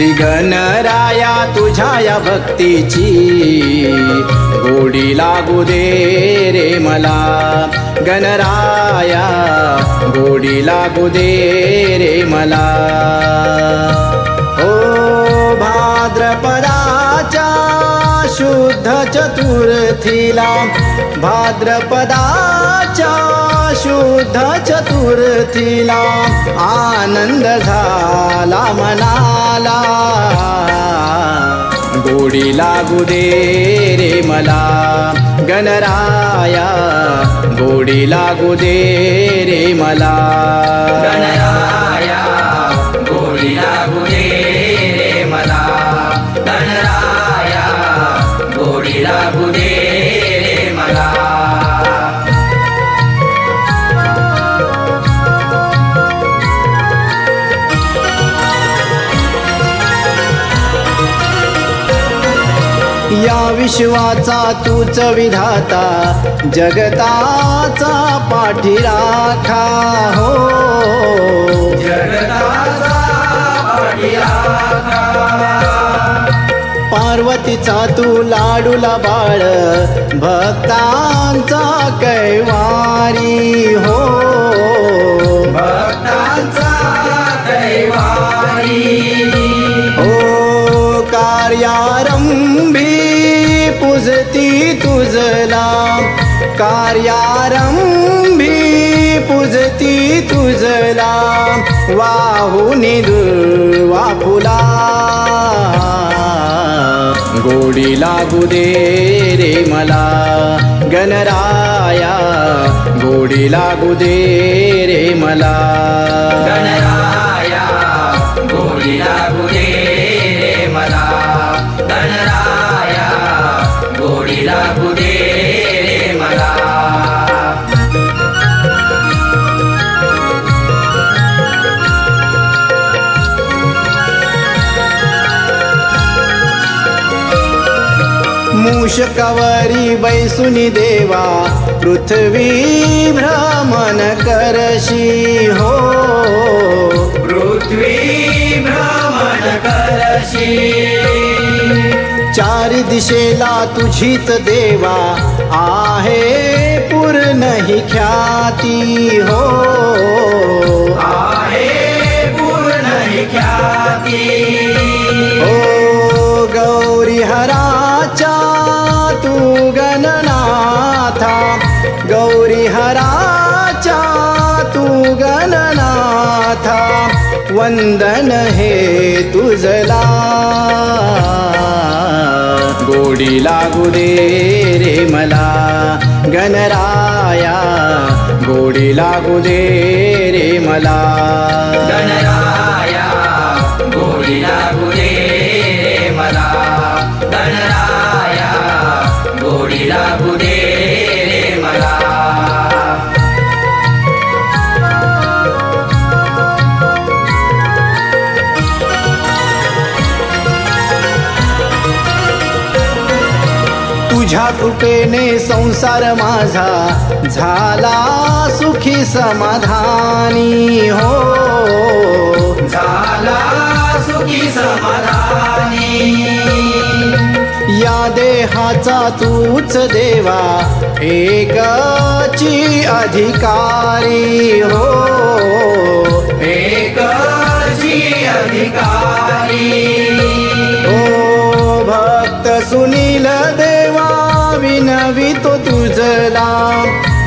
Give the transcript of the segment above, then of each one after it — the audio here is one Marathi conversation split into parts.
श्री गणराया तुझ्या या भक्तीची गोडी लागू दे रे मला, गणराया गोडी लागू दे रे मला। ओ भाद्रपदाच्या शुद्ध चतुर्थीला, भाद्रपदाच्या शुद्ध चतुर्थीला आनंद झाला मनाला, गोडी लागू दे रे मला, गणराया गोडी लागू दे रे मला, गणराया गोडी लागू दे रे मला, गणराया गोडी लागू दे रे मला। या विश्वाचा तूच विधाता, जगताचा पाठीराखा हो, जगताचा पाठीराखा। पार्वतीचा तू लाडूला बाळ, भक्तांचा कैवारी हो, भक्तांचा कैवारी हो। कार्यारंभी पूजती तुझला, कार्यारंभी पूजती तुझला, वाहुनी दुर्वा फुला, गोडी लागू दे रे मला, गणराया गोडी लागू दे रे मला, गणराया गोडी लागू दे रे मला, गणराया गोडी लागू दे रे मला। मूषकावरी बैसुनी देवा, पृथ्वी भ्रमण करशी हो, पृथ्वी भ्रमण करशी। चार दिशेला तुझीच देवा आहे पूर्ण ही ख्याती हो, आहे पूर्ण ही ख्याती ओ गौरी हराच्या तू गणनाथा, गौरी हराच्या तू गणनाथा, वंदन हे तुझला, गोडी लागू दे रे मला, गणराया गोडी लागू दे रे मला, गणराया गोडी लागू दे रे मला, गणराया गोडी लागू दे रे मला। तुझ्या कृपेने संसार माझा झाला सुखी समाधानी हो, झाला सुखी समाधानी। या देहाचा तूच देवा एकची अधिकारी हो, एकची अधिकारी ओ भक्त सुनील देवा विनवितो तुझला,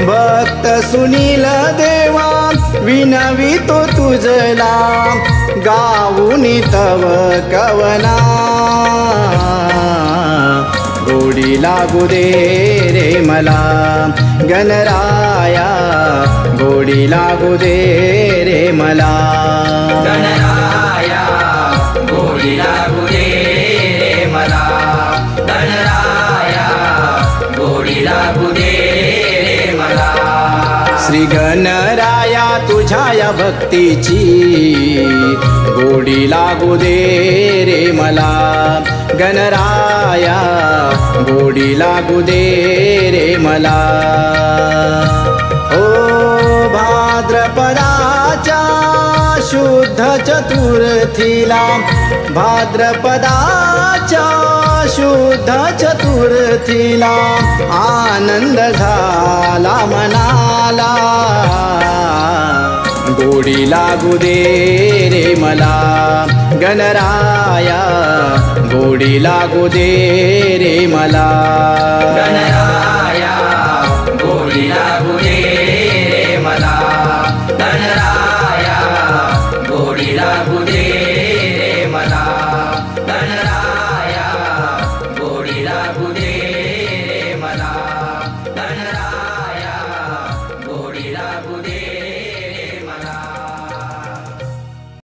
भक्त सुनील देवा विनवितो तुझला, गाऊनी तव कवना, गोडी लागू दे रे मला, गणराया गोडी लागू दे रे मला, गणराया गोडी लागू दे रे मला, गणराया गोडी लागू दे रे मला। श्री गणराया तुझ्या या भक्तीची गोडी लागू दे रे मला, गणराया गोडी लागू दे रे मला। ओ भाद्रपदाच्या शुद्ध चतुर्थीला भाद्रपदाच्या शुद्ध चतुर्थीला आनंद झाला मनाला गोडी लागू दे रे मला गणराया गोडी लागू दे रे मला गणराया गोडी लागू दे